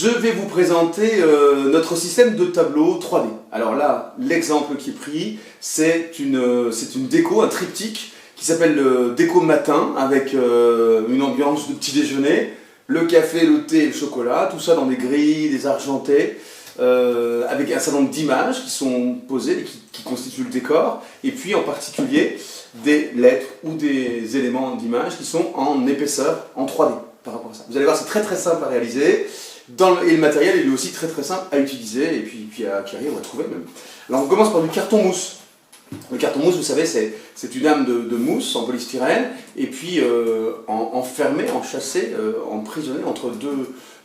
Je vais vous présenter notre système de tableau 3D. Alors là, l'exemple qui est pris, c'est une déco, un triptyque qui s'appelle le déco matin avec une ambiance de petit déjeuner, le café, le thé et le chocolat, tout ça dans des grilles, des argentés, avec un certain nombre d'images qui sont posées et qui constituent le décor, et puis en particulier des lettres ou des éléments d'image qui sont en épaisseur, en 3D par rapport à ça. Vous allez voir, c'est très simple à réaliser. Et le matériel est lui aussi très simple à utiliser et puis à acquérir ou à trouver même. Alors on commence par du carton mousse. Le carton mousse, vous savez, c'est une âme de mousse en polystyrène et puis enfermée, enchâssée, emprisonnée entre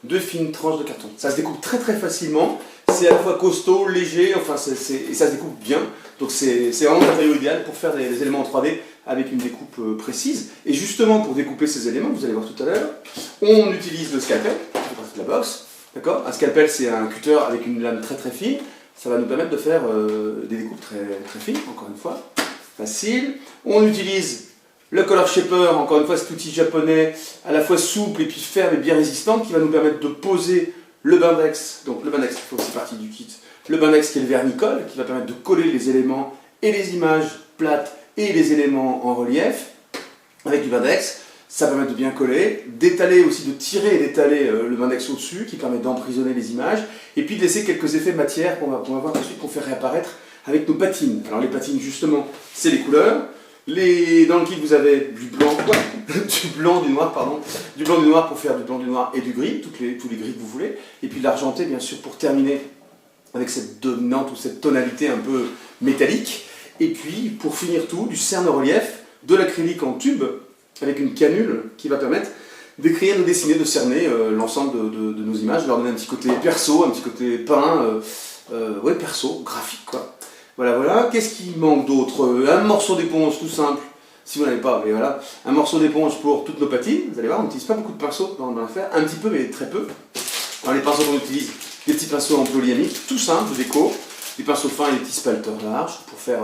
deux fines tranches de carton. Ça se découpe très facilement, c'est à la fois costaud, léger, enfin et ça se découpe bien. Donc c'est vraiment le matériau idéal pour faire des éléments en 3D avec une découpe précise. Et justement, pour découper ces éléments, vous allez voir tout à l'heure, on utilise le scalpel, qui fait partie de la box. D'accord ? Un scalpel, c'est un cutter avec une lame très fine. Ça va nous permettre de faire des découpes très fines, encore une fois. Facile. On utilise le Color Shaper, encore une fois, cet outil japonais, à la fois souple et puis ferme et bien résistant, qui va nous permettre de poser le Bindex. Donc le Bindex, il faut aussi partie du kit. Le Bindex qui est le vernicole, qui va permettre de coller les éléments et les images plates et les éléments en relief avec du Bindex. Ça permet de bien coller, d'étaler aussi, de tirer et d'étaler le Bindex au-dessus, qui permet d'emprisonner les images, et puis de laisser quelques effets matière qu'on va voir ensuite, qu'on fait réapparaître avec nos patines. Alors les patines, justement, c'est les couleurs. Dans le kit, vous avez du blanc, du blanc, du noir pour faire du blanc, du noir et du gris, tous les gris que vous voulez, et puis de l'argenté, bien sûr, pour terminer avec cette dominante ou cette tonalité un peu métallique, et puis, pour finir tout, du cerne-relief, de l'acrylique en tube, avec une canule qui va permettre d'écrire, de dessiner, de cerner l'ensemble de nos images, leur donner un petit côté perso, un petit côté peint, perso, graphique, quoi. Voilà. Qu'est-ce qui manque d'autre? Un morceau d'éponge, tout simple, si vous n'avez pas, mais voilà. Un morceau d'éponge pour toutes nos patines, vous allez voir, on n'utilise pas beaucoup de pinceaux dans l'affaire, un petit peu, mais très peu. Alors les pinceaux qu'on utilise, des petits pinceaux en polyamique, tout simple, de déco, des pinceaux fins et des petits spalters larges pour faire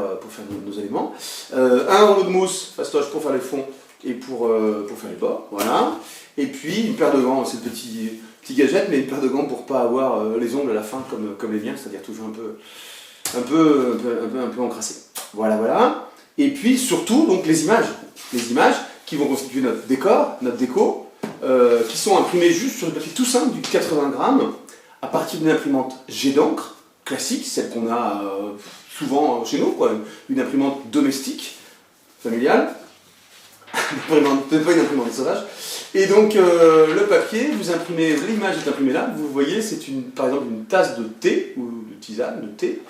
nos éléments. Un rouleau de mousse fastoche pour faire les fonds et pour faire les bords, voilà. Et puis une paire de gants, c'est le petit gadget, mais une paire de gants pour ne pas avoir les ongles à la fin comme les miens, c'est-à-dire toujours un peu encrassés. Voilà. Et puis surtout, donc les images qui vont constituer notre décor, notre déco, qui sont imprimées juste sur le papier tout simple du 80 grammes, à partir d'une imprimante jet d'encre, classique, celle qu'on a souvent chez nous, quoi, une imprimante domestique, familiale, pas une imprimante sauvage. Et donc le papier, l'image est imprimée là, vous voyez, c'est par exemple une tasse de thé, ou de tisane, de thé,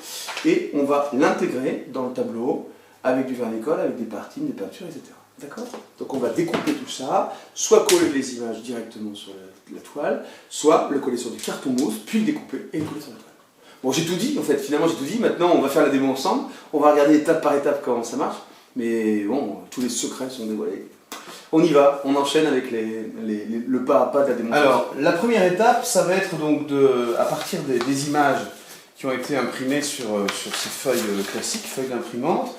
et on va l'intégrer dans le tableau avec du vernicole, avec des partines, des peintures, etc. D'accord ? Donc on va découper tout ça, soit coller les images directement sur la toile, soit le coller sur du carton mousse, puis le découper et le coller sur la toile. Bon, j'ai tout dit, en fait, finalement j'ai tout dit, maintenant on va faire la démo ensemble, on va regarder étape par étape comment ça marche, mais bon, tous les secrets sont dévoilés. On y va, on enchaîne avec le pas à pas de la démonstration. Alors, la première étape, ça va être donc à partir des images qui ont été imprimées sur ces feuilles classiques, feuilles d'imprimante,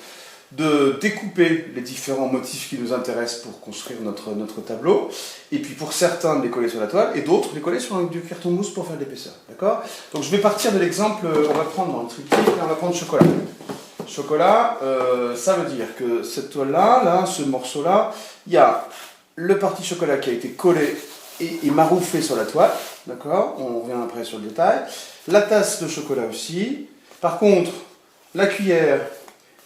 de découper les différents motifs qui nous intéressent pour construire notre tableau, et puis pour certains de les coller sur la toile, et d'autres les coller sur du carton mousse pour faire de l'épaisseur. D'accord ? Donc je vais partir de l'exemple, on va prendre dans le triptyque, on va prendre chocolat. Chocolat, ça veut dire que cette toile-là, ce morceau-là, il y a le parti chocolat qui a été collé et marouflé sur la toile, d'accord ? On revient après sur le détail. La tasse de chocolat aussi. Par contre, la cuillère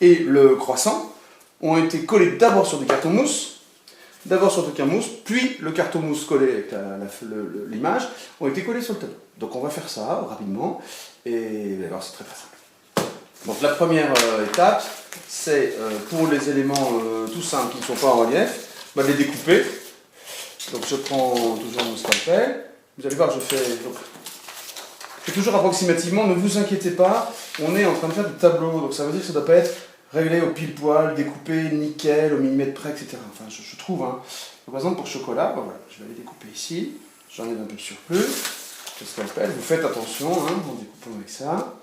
et le croissant ont été collés d'abord sur du carton mousse, puis le carton mousse collé avec l'image ont été collés sur le tableau. Donc on va faire ça rapidement, et alors c'est très simple. Donc la première étape, c'est pour les éléments tout simples qui ne sont pas en relief, de les découper. Donc je prends toujours mon scalpel. Vous allez voir, je fais toujours approximativement, ne vous inquiétez pas, on est en train de faire du tableau, donc ça veut dire que ça ne doit pas être réglé au pile-poil, découpé nickel, au millimètre près, etc. Enfin, je trouve. Hein. Donc, par exemple, pour chocolat, voilà, je vais aller découper ici, j'en ai un peu de surplus, le scalpel, vous faites attention en découpant avec ça.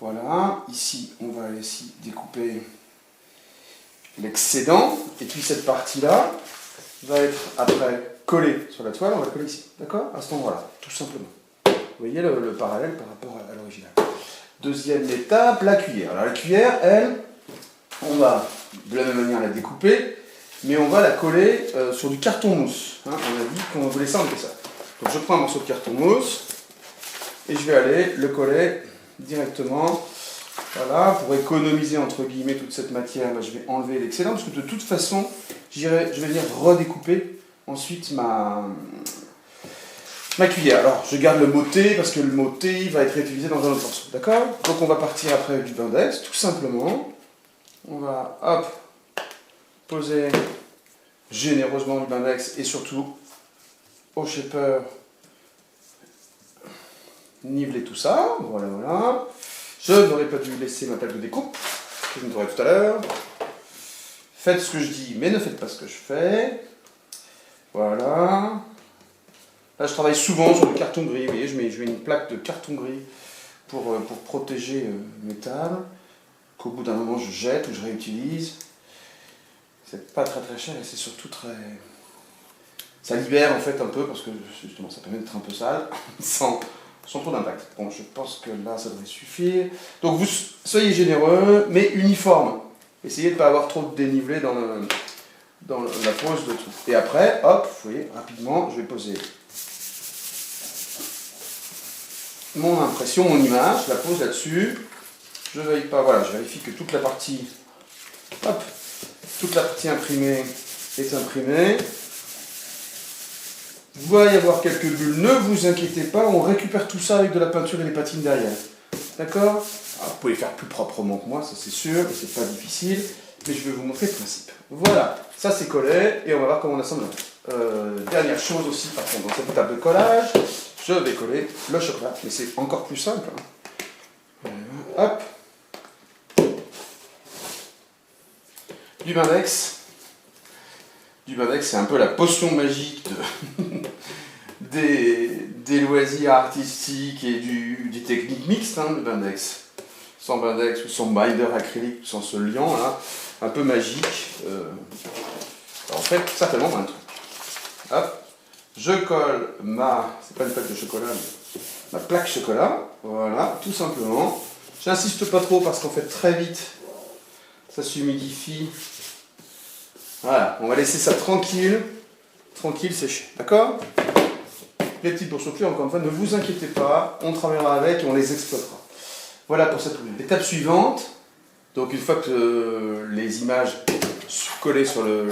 Voilà, ici, on va ici découper l'excédent, et puis cette partie-là va être après collée sur la toile, on va la coller ici, d'accord? À cet endroit-là, tout simplement. Vous voyez le parallèle par rapport à l'original. Deuxième étape, la cuillère. Alors la cuillère, elle, on va de la même manière la découper, mais on va la coller sur du carton mousse. Hein, on a dit qu'on voulait ça, on fait ça. Donc je prends un morceau de carton mousse et je vais aller le coller directement. Voilà, pour économiser entre guillemets toute cette matière, je vais enlever l'excédent parce que de toute façon, je vais venir redécouper ensuite ma cuillère. Alors, je garde le mot T parce que le mot T va être réutilisé dans un autre morceau. D'accord? Donc, on va partir après avec du Bindex, tout simplement. On va, hop, poser généreusement du Bindex et surtout au shaper, niveler tout ça. Voilà, voilà. Je n'aurais pas dû laisser ma table de découpe, que je nettoierai tout à l'heure. Faites ce que je dis, mais ne faites pas ce que je fais. Voilà. Là, je travaille souvent sur du carton gris. Vous voyez, je mets une plaque de carton gris pour protéger mes tables, qu'au bout d'un moment, je jette ou je réutilise. C'est pas très très cher et c'est surtout très... Ça libère en fait un peu parce que justement, ça permet d'être un peu sale sans trop d'impact. Bon, je pense que là, ça devrait suffire. Donc, vous soyez généreux, mais uniforme. Essayez de ne pas avoir trop de dénivelé dans la pose de tout. Et après, hop, vous voyez, rapidement, je vais poser mon impression, mon image, je la pose là-dessus. Je ne veille pas, voilà, je vérifie que toute la partie imprimée est imprimée. Il va y avoir quelques bulles, ne vous inquiétez pas, on récupère tout ça avec de la peinture et des patines derrière. D'accord? Vous pouvez faire plus proprement que moi, ça c'est sûr, c'est pas difficile, mais je vais vous montrer le principe. Voilà, ça c'est collé, et on va voir comment on assemble. Dernière chose aussi, par contre, dans cette étape de collage, je vais coller le chocolat, mais c'est encore plus simple. Hein. Hop. Du Bindex. Du Bindex, c'est un peu la potion magique des loisirs artistiques et des techniques mixtes, hein, le Bindex. Sans Bindex ou sans binder acrylique, sans ce liant là, un peu magique. En fait, certainement un truc. Hop. Je colle c'est pas une plaque de chocolat, mais ma plaque chocolat. Voilà, tout simplement. J'insiste pas trop parce qu'en fait, très vite, ça s'humidifie. Voilà, on va laisser ça tranquille sécher, d'accord? Les petites boursouflures, encore une fois, ne vous inquiétez pas, on travaillera avec et on les exploitera. Voilà pour cette première. Étape suivante, donc une fois que les images collées sur le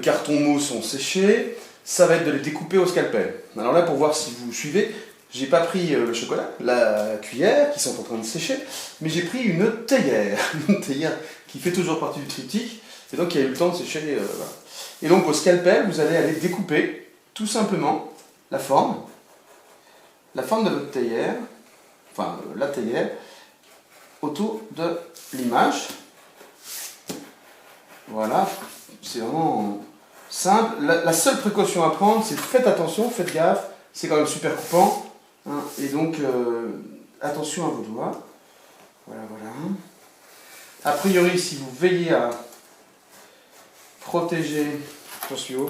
carton mousse sont séchées, ça va être de les découper au scalpel. Alors là, pour voir si vous suivez, j'ai pas pris le chocolat, la cuillère, qui sont en train de sécher, mais j'ai pris une théière qui fait toujours partie du triptyque, et donc il y a eu le temps de sécher. Voilà. Et donc au scalpel, vous allez aller découper tout simplement la forme de votre théière, enfin la théière, autour de l'image. Voilà, c'est vraiment simple. La seule précaution à prendre, c'est faites attention, faites gaffe, c'est quand même super coupant. Hein, et donc, attention à vos doigts. Voilà, voilà. A priori, si vous veillez à protéger, attention,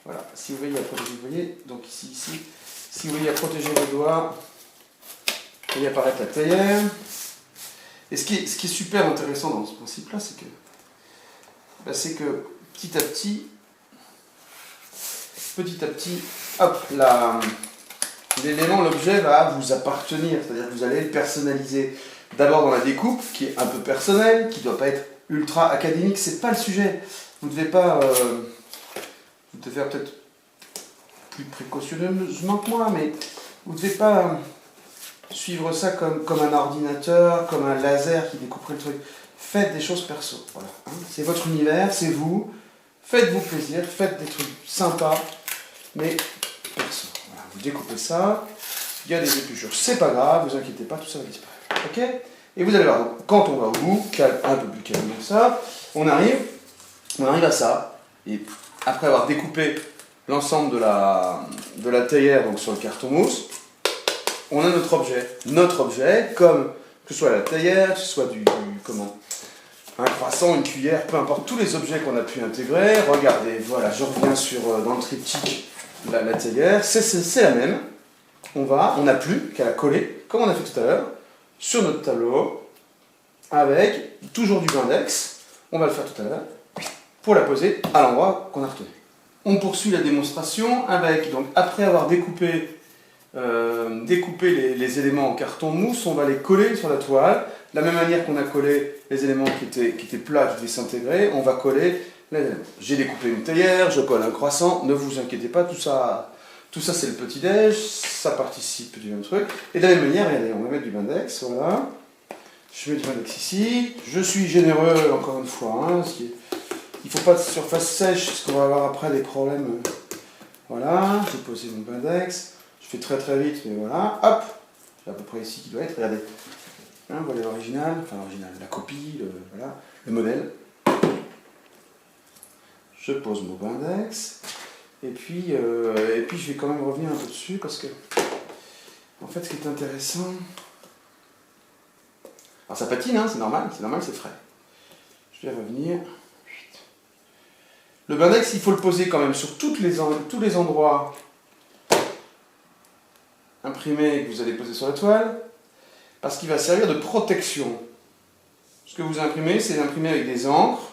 voilà, si vous veillez à protéger, vous voyez, donc ici, si vous voyez à protéger vos doigts, vous voyez apparaître la théière. Et ce qui est super intéressant dans ce principe-là, c'est que petit à petit, hop, l'élément, l'objet va vous appartenir, c'est-à-dire que vous allez le personnaliser. D'abord dans la découpe, qui est un peu personnelle, qui ne doit pas être ultra académique, c'est pas le sujet. Vous devez pas, vous devez faire peut-être plus précautionneusement que moi, mais vous ne devez pas suivre ça comme un ordinateur, comme un laser qui découperait le truc. Faites des choses perso, voilà. Hein, c'est votre univers, c'est vous. Faites-vous plaisir, faites des trucs sympas, mais perso. Voilà, vous découpez ça, il y a des épluchures, c'est pas grave, vous inquiétez pas, tout ça va disparaître. Ok? Et vous allez voir, donc, quand on va au bout, un peu plus calmement que ça, on arrive à ça, et après avoir découpé l'ensemble de la théière donc sur le carton mousse, on a notre objet, comme que ce soit la théière, que ce soit un croissant, une cuillère, peu importe, tous les objets qu'on a pu intégrer. Regardez, voilà, je reviens dans le triptyque, la théière, c'est la même. on n'a plus qu'à la coller, comme on a fait tout à l'heure, sur notre tableau, avec toujours du blindex. On va le faire tout à l'heure, pour la poser à l'endroit qu'on a retenu. On poursuit la démonstration avec, donc après avoir découpé les éléments en carton mousse, on va les coller sur la toile. De la même manière qu'on a collé les éléments qui étaient plats, qui devaient s'intégrer, on va coller les éléments. J'ai découpé une théière, je colle un croissant, ne vous inquiétez pas, tout ça c'est le petit-déj, ça participe du même truc. Et de la même manière, regardez, on va mettre du blindex, voilà. Je mets du blindex ici, je suis généreux encore une fois, hein, il ne faut pas de surface sèche, parce qu'on va avoir après des problèmes. Voilà, j'ai posé mon blindex. Je fais très très vite, mais voilà. Hop, c'est à peu près ici qu'il doit être. Regardez. Hein, voilà l'original, enfin l'original, la copie, voilà, le modèle. Je pose mon blindex. Et puis je vais quand même revenir un peu dessus, parce que, en fait, ce qui est intéressant... Alors ça patine, hein, c'est normal, c'est frais. Je vais revenir... Le blindex, il faut le poser quand même sur tous les endroits imprimés que vous allez poser sur la toile, parce qu'il va servir de protection. Ce que vous imprimez, c'est imprimé avec des encres,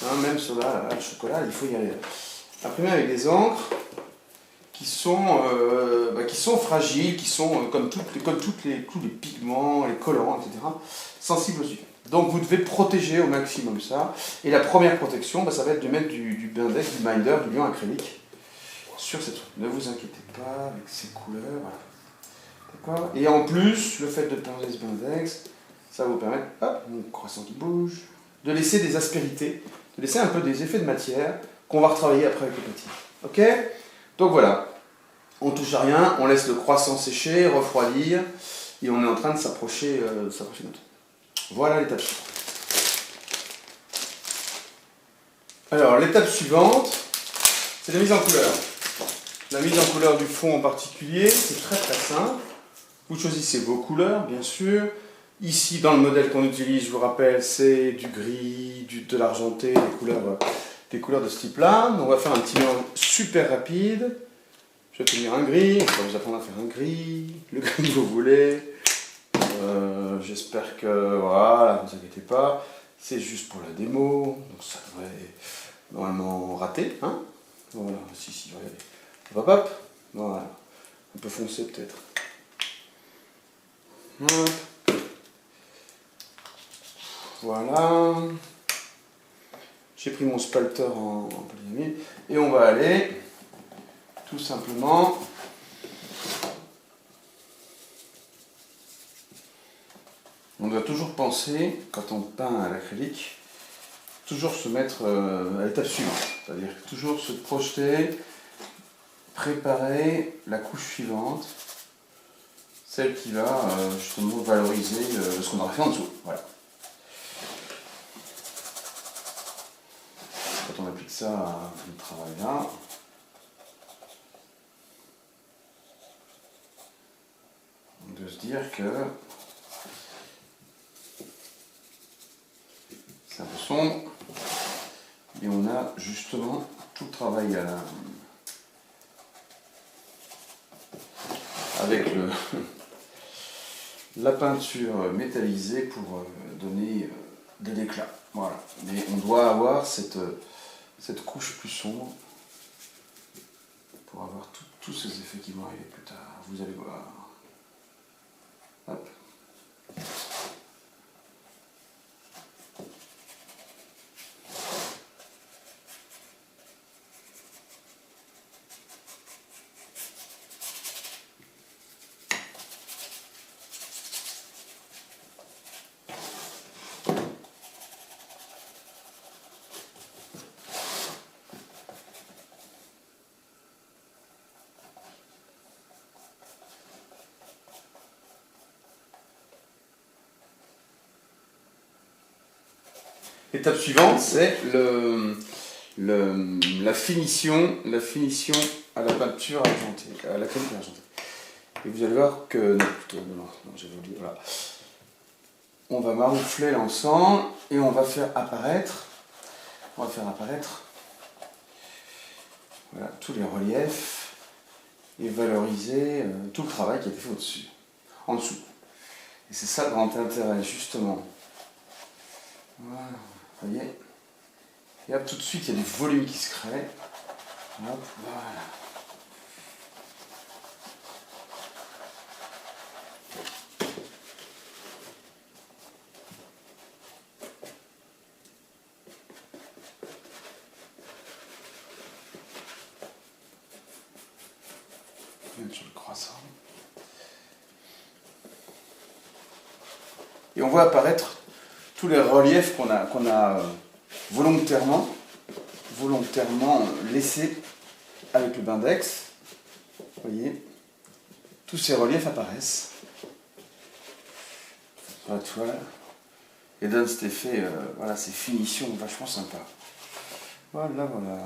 hein, même sur le chocolat, il faut y aller. Imprimé avec des encres qui sont fragiles, qui sont comme tous les pigments, les collants, etc., sensibles au sucre. Donc vous devez protéger au maximum ça. Et la première protection, ça va être de mettre du blindex, du binder, du liant acrylique sur cette truc. Ne vous inquiétez pas avec ces couleurs. Voilà. D'accord. Et en plus, le fait de poser ce blindex, ça va vous permettre, hop, mon croissant qui bouge, de laisser des aspérités, de laisser un peu des effets de matière qu'on va retravailler après avec le petit. Ok? Donc voilà. On touche à rien, on laisse le croissant sécher, refroidir, et on est en train de s'approcher de notre. Voilà l'étape suivante. Alors, l'étape suivante, c'est la mise en couleur. La mise en couleur du fond en particulier, c'est très très simple. Vous choisissez vos couleurs, bien sûr. Ici, dans le modèle qu'on utilise, je vous rappelle, c'est du gris, de l'argenté, des couleurs de ce type-là. On va faire un petit mélange super rapide. Je vais tenir un gris, on va vous apprendre à faire un gris, le gris que vous voulez. J'espère que, voilà, ne vous inquiétez pas, c'est juste pour la démo, donc ça devrait normalement rater, hein. Voilà, si, regardez. Hop, hop, voilà, un peu foncé peut-être. Hop. Voilà. J'ai pris mon spalter en polyamide, et on va aller, tout simplement... On doit toujours penser, quand on peint à l'acrylique, toujours se mettre à l'étape suivante. C'est-à-dire toujours se projeter, préparer la couche suivante, celle qui va justement valoriser ce qu'on aura fait en dessous. Voilà. Quand on applique ça à notre travail là, on doit se dire que c'est un peu sombre, et on a justement tout le travail avec la peinture métallisée pour donner de l'éclat. Voilà. Mais on doit avoir cette couche plus sombre pour avoir tous ces effets qui vont arriver plus tard. Vous allez voir. Hop. L'étape suivante, c'est la finition à la peinture argentée, à l'acrylique argenté. Et vous allez voir que... Non, j'avais oublié, voilà. On va maroufler l'ensemble et on va faire apparaître voilà, tous les reliefs et valoriser tout le travail qui a été fait au-dessus, en dessous. Et c'est ça le grand intérêt, justement. Voilà, vous voyez. Et hop, tout de suite, il y a du volume qui se crée. Hop, voilà. Sur le croissant. Et on voit apparaître tous les reliefs qu'on a volontairement laissés avec le Bindex. Vous voyez, tous ces reliefs apparaissent sur la toile et donnent cet effet, voilà, ces finitions vachement sympas. Voilà, voilà.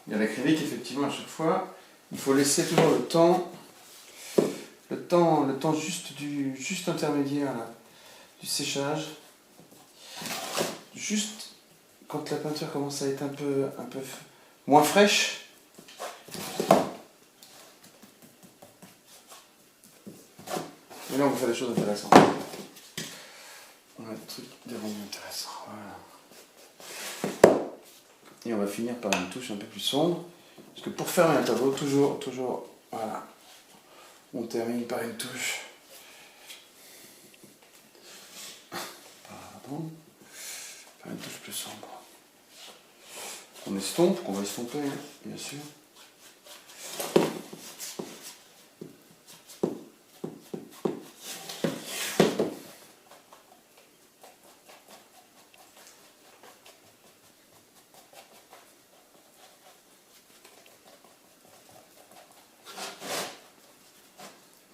Il y a l'acrylique, effectivement, à chaque fois. Il faut laisser toujours le temps juste intermédiaire là, du séchage. Juste quand la peinture commence à être un peu moins fraîche. Et là, on va faire des choses intéressantes. On a des trucs, des rendus intéressants. Voilà. Et on va finir par une touche un peu plus sombre. Parce que pour fermer un tableau, toujours, voilà. On termine par une touche. Pardon. Par une touche plus sombre. On estompe, qu'on va estomper, hein, bien sûr.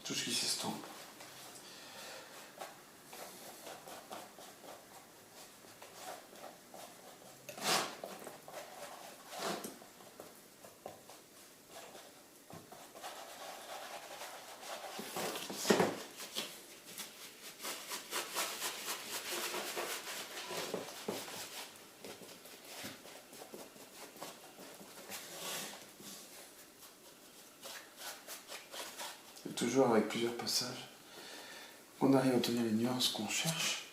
Tout ce qui s'estompe. Toujours avec plusieurs passages, on arrive à obtenir les nuances qu'on cherche.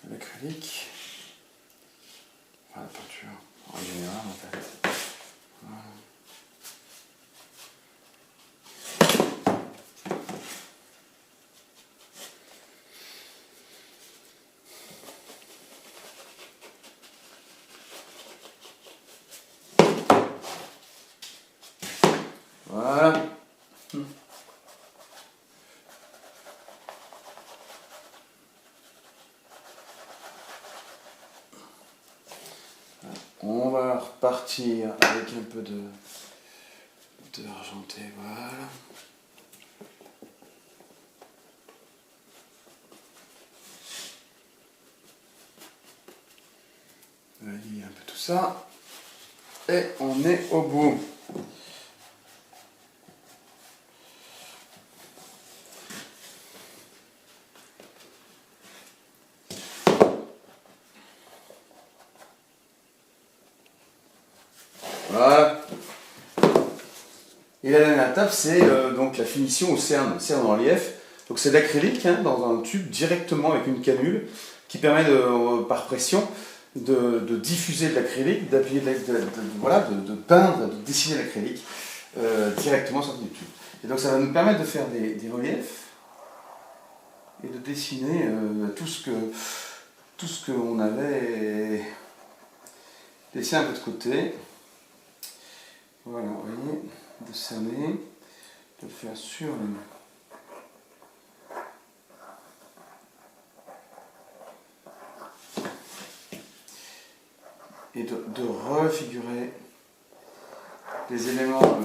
L'acrylique, enfin, la peinture en général en fait. Voilà. Voilà. On va repartir avec un peu de argenté, voilà. On va lier un peu tout ça. Et on est au bout. Voilà. Et la dernière étape, c'est donc la finition au cerne en relief. Donc c'est de l'acrylique hein, dans un tube directement avec une canule qui permet par pression de diffuser de l'acrylique, d'appuyer voilà, de peindre, de dessiner l'acrylique directement sur le tube. Et donc ça va nous permettre de faire des reliefs et de dessiner tout ce qu'on avait laissé un peu de côté. Voilà, vous voyez, de cerner, de faire sur le... Et de refigurer les éléments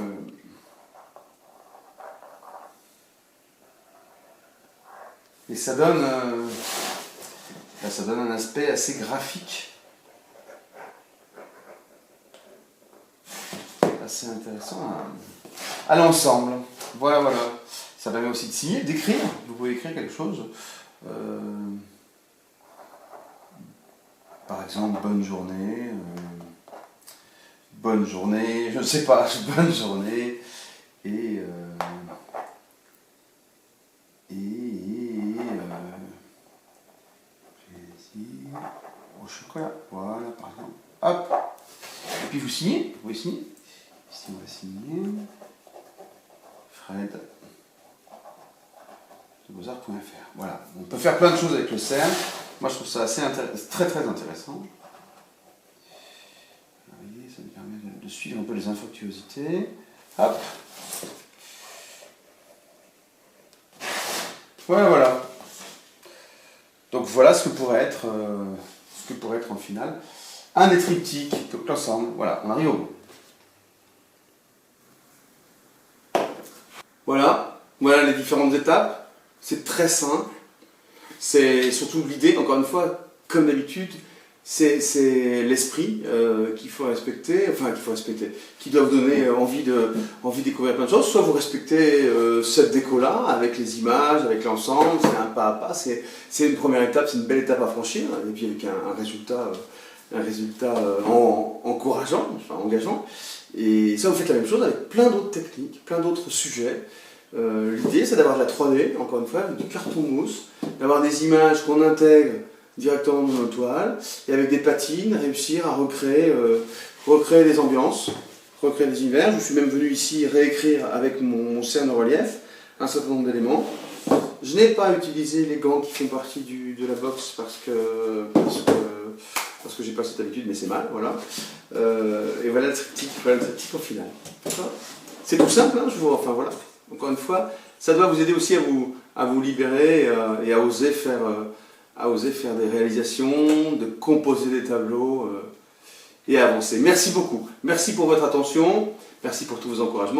et ça donne un aspect assez graphique assez intéressant à l'ensemble. Voilà, voilà. Ça permet aussi de signer, d'écrire. Vous pouvez écrire quelque chose. Par exemple, bonne journée, je ne sais pas, bonne journée, et plaisir au chocolat, voilà, par exemple, hop, et puis vous signez, vous pouvez signer, ici on va signer, Fred, de Beaux-Arts.fr, voilà, on peut faire plein de choses avec le CERN, moi je trouve ça assez très très intéressant. Vous voyez, ça nous permet de suivre un peu les infructuosités. Hop. Voilà, voilà. Donc voilà ce que pourrait être en finale un des triptyques, donc l'ensemble. Voilà, on arrive au bout. Voilà, voilà les différentes étapes. C'est très simple. C'est surtout l'idée, encore une fois, comme d'habitude, c'est l'esprit qu'il faut respecter, qui doit vous donner envie de découvrir plein de choses. Soit vous respectez cette déco-là, avec les images, avec l'ensemble, c'est un pas à pas, c'est une première étape, c'est une belle étape à franchir, et puis avec un résultat encourageant, enfin engageant. Et ça, vous faites la même chose avec plein d'autres techniques, plein d'autres sujets. L'idée, c'est d'avoir de la 3D, encore une fois, avec du carton mousse, d'avoir des images qu'on intègre directement dans nos toiles, et avec des platines, réussir à recréer des ambiances, recréer des univers. Je suis même venu ici réécrire avec mon CERN relief un certain nombre d'éléments. Je n'ai pas utilisé les gants qui font partie de la box parce que j'ai pas cette habitude, mais c'est mal, voilà. Et voilà le triptyque au final. C'est tout simple, hein, enfin voilà. Encore une fois, ça doit vous aider aussi à vous libérer et à oser faire des réalisations, de composer des tableaux et à avancer. Merci beaucoup. Merci pour votre attention. Merci pour tous vos encouragements.